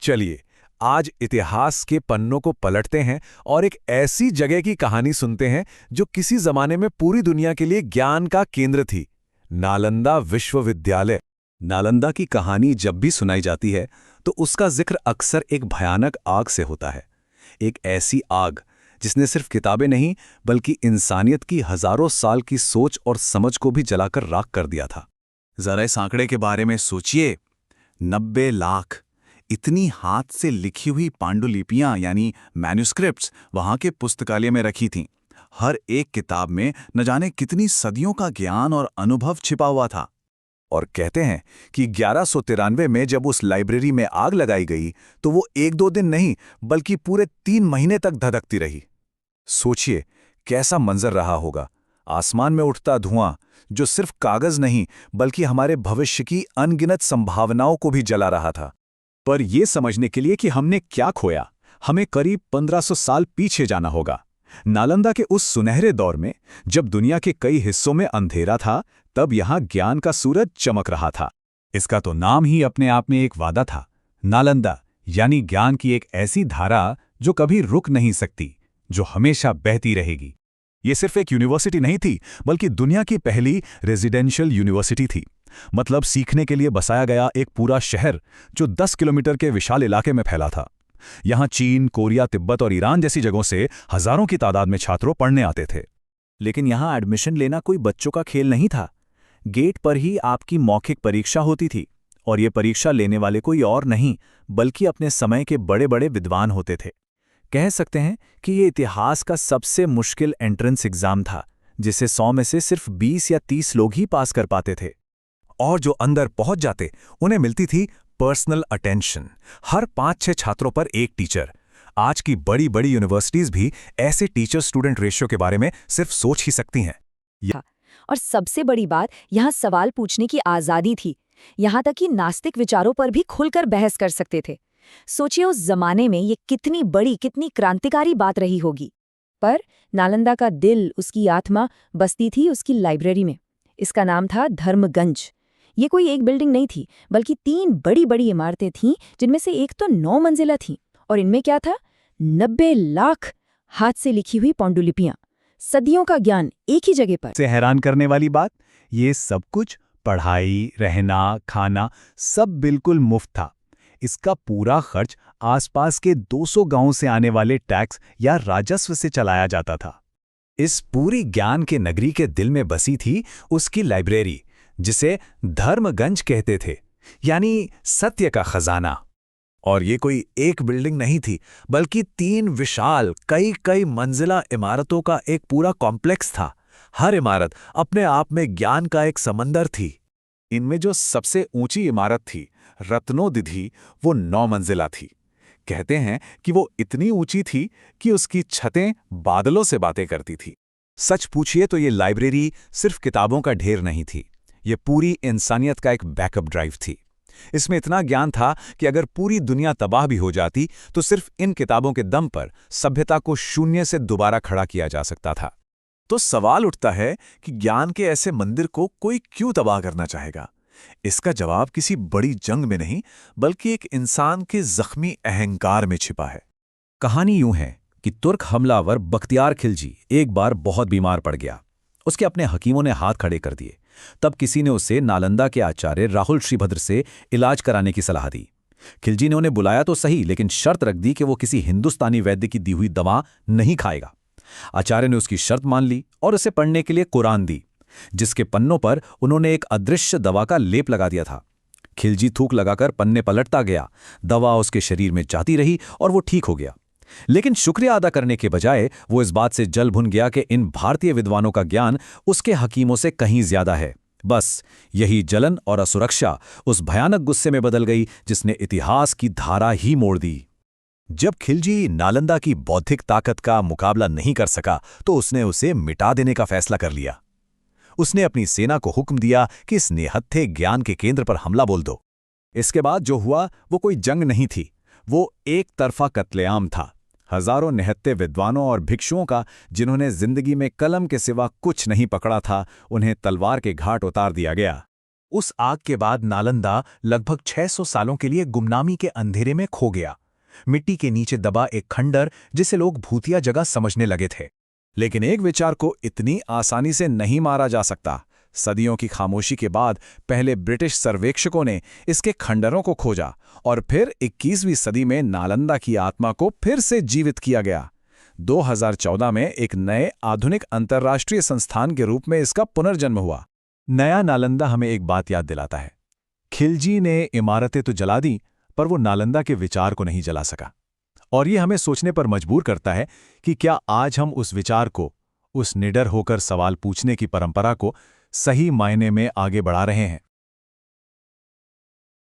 चलिए आज इतिहास के पन्नों को पलटते हैं और एक ऐसी जगह की कहानी सुनते हैं जो किसी जमाने में पूरी दुनिया के लिए ज्ञान का केंद्र थी, नालंदा विश्वविद्यालय। नालंदा की कहानी जब भी सुनाई जाती है तो उसका जिक्र अक्सर एक भयानक आग से होता है। एक ऐसी आग जिसने सिर्फ किताबें नहीं बल्कि इंसानियत की हजारों साल की सोच और समझ को भी जलाकर राख कर दिया था। जरा इस आंकड़े के बारे में सोचिए, 90 लाख इतनी हाथ से लिखी हुई पांडुलिपियां यानी मैन्युस्क्रिप्ट्स वहां के पुस्तकालय में रखी थीं। हर एक किताब में न जाने कितनी सदियों का ज्ञान और अनुभव छिपा हुआ था। और कहते हैं कि 1193 में जब उस लाइब्रेरी में आग लगाई गई तो वो 1-2 दिन नहीं बल्कि पूरे 3 महीने तक धधकती रही। सोचिए कैसा मंजर रहा होगा, आसमान में उठता धुआं जो सिर्फ कागज नहीं बल्कि हमारे भविष्य की अनगिनत संभावनाओं को भी जला रहा था। पर यह समझने के लिए कि हमने क्या खोया, हमें करीब 1500 साल पीछे जाना होगा। नालंदा के उस सुनहरे दौर में जब दुनिया के कई हिस्सों में अंधेरा था, तब यहां ज्ञान का सूरज चमक रहा था। इसका तो नाम ही अपने आप में एक वादा था, नालंदा यानी ज्ञान की एक ऐसी धारा जो कभी रुक नहीं सकती, जो हमेशा बहती रहेगी। ये सिर्फ एक यूनिवर्सिटी नहीं थी बल्कि दुनिया की पहली रेजिडेंशियल यूनिवर्सिटी थी। मतलब सीखने के लिए बसाया गया एक पूरा शहर जो 10 किलोमीटर के विशाल इलाके में फैला था। यहां चीन, कोरिया, तिब्बत और ईरान जैसी जगहों से हजारों की तादाद में छात्रों पढ़ने आते थे। लेकिन यहां एडमिशन लेना कोई बच्चों का खेल नहीं था। गेट पर ही आपकी मौखिक परीक्षा होती थी, और ये परीक्षा लेने वाले कोई और नहीं बल्कि अपने समय के बड़े बड़े विद्वान होते थे। कह सकते हैं कि ये इतिहास का सबसे मुश्किल एंट्रेंस एग्जाम था, जिसे 100 में से सिर्फ 20 या 30 लोग ही पास कर पाते थे। और जो अंदर पहुंच जाते उन्हें मिलती थी पर्सनल अटेंशन। हर 5-6 छात्रों पर एक टीचर। आज की बड़ी बड़ी यूनिवर्सिटीज भी ऐसे टीचर स्टूडेंट रेशियो के बारे में सिर्फ सोच ही सकती हैं। और सबसे बड़ी बात, यहाँ सवाल पूछने की आज़ादी थी। यहाँ तक कि नास्तिक विचारों पर भी खुलकर बहस कर सकते थे। सोचिए उस जमाने में ये कितनी बड़ी, कितनी क्रांतिकारी बात रही होगी। पर नालंदा का दिल, उसकी आत्मा बसती थी उसकी लाइब्रेरी में। इसका नाम था धर्मगंज। ये कोई एक बिल्डिंग नहीं थी बल्कि 3 बड़ी बड़ी इमारतें थीं, जिनमें से एक तो 9 मंजिला थी। और इनमें क्या था? 90 लाख हाथ से लिखी हुई पांडुलिपियां, सदियों का ज्ञान एक ही जगह पर। से हैरान करने वाली बात, ये सब कुछ, पढ़ाई, रहना, खाना, सब बिल्कुल मुफ्त था। इसका पूरा खर्च आसपास के 200 गांवों से आने वाले टैक्स या राजस्व से चलाया जाता था। इस पूरी ज्ञान के नगरी के दिल में बसी थी उसकी लाइब्रेरी, जिसे धर्मगंज कहते थे, यानी सत्य का खजाना। और ये कोई एक बिल्डिंग नहीं थी बल्कि 3 विशाल कई मंजिला इमारतों का एक पूरा कॉम्प्लेक्स था। हर इमारत अपने आप में ज्ञान का एक समंदर थी। इनमें जो सबसे ऊंची इमारत थी, रत्नोदिधि, वो 9 मंजिला थी। कहते हैं कि वो इतनी ऊंची थी कि उसकी छतें बादलों से बातें करती थी। सच पूछिए तो ये लाइब्रेरी सिर्फ किताबों का ढेर नहीं थी, ये पूरी इंसानियत का एक बैकअप ड्राइव थी। इसमें इतना ज्ञान था कि अगर पूरी दुनिया तबाह भी हो जाती तो सिर्फ इन किताबों के दम पर सभ्यता को शून्य से दोबारा खड़ा किया जा सकता था। तो सवाल उठता है कि ज्ञान के ऐसे मंदिर को कोई क्यों तबाह करना चाहेगा? इसका जवाब किसी बड़ी जंग में नहीं बल्कि एक इंसान के जख्मी अहंकार में छिपा है। कहानी यूं है कि तुर्क हमलावर बख्तियार खिलजी एक बार बहुत बीमार पड़ गया। उसके अपने हकीमों ने हाथ खड़े कर दिए। तब किसी ने उसे नालंदा के आचार्य राहुल श्रीभद्र से इलाज कराने की सलाह दी। खिलजी ने उन्हें बुलाया तो सही, लेकिन शर्त रख दी कि वो किसी हिंदुस्तानी वैद्य की दी हुई दवा नहीं खाएगा। आचार्य ने उसकी शर्त मान ली और उसे पढ़ने के लिए कुरान दी, जिसके पन्नों पर उन्होंने एक अदृश्य दवा का लेप लगा दिया था। खिलजी थूक लगाकर पन्ने पलटता गया, दवा उसके शरीर में जाती रही और वो ठीक हो गया। लेकिन शुक्रिया अदा करने के बजाय वो इस बात से जल भुन गया कि इन भारतीय विद्वानों का ज्ञान उसके हकीमों से कहीं ज्यादा है। बस यही जलन और असुरक्षा उस भयानक गुस्से में बदल गई जिसने इतिहास की धारा ही मोड़ दी। जब खिलजी नालंदा की बौद्धिक ताकत का मुकाबला नहीं कर सका तो उसने उसे मिटा देने का फैसला कर लिया। उसने अपनी सेना को हुक्म दिया कि इस निहत्थे ज्ञान के केंद्र पर हमला बोल दो। इसके बाद जो हुआ वो कोई जंग नहीं थी, वो एक तरफा कत्लेआम था। हजारों निहत्थे विद्वानों और भिक्षुओं का, जिन्होंने जिंदगी में कलम के सिवा कुछ नहीं पकड़ा था, उन्हें तलवार के घाट उतार दिया गया। उस आग के बाद नालंदा लगभग 600 सालों के लिए गुमनामी के अंधेरे में खो गया। मिट्टी के नीचे दबा एक खंडर जिसे लोग भूतिया जगह समझने लगे थे। लेकिन एक विचार को इतनी आसानी से नहीं मारा जा सकता। सदियों की खामोशी के बाद पहले ब्रिटिश सर्वेक्षकों ने इसके खंडरों को खोजा और फिर 21वीं सदी में नालंदा की आत्मा को फिर से जीवित किया गया। 2014 में एक नए आधुनिक अंतर्राष्ट्रीय संस्थान के रूप में इसका पुनर्जन्म हुआ। नया नालंदा हमें एक बात याद दिलाता है। खिलजी ने इमारतें तो जला दी, पर वो नालंदा के विचार को नहीं जला सका। और ये हमें सोचने पर मजबूर करता है कि क्या आज हम उस विचार को, उस निडर होकर सवाल पूछने की परंपरा को सही मायने में आगे बढ़ा रहे हैं।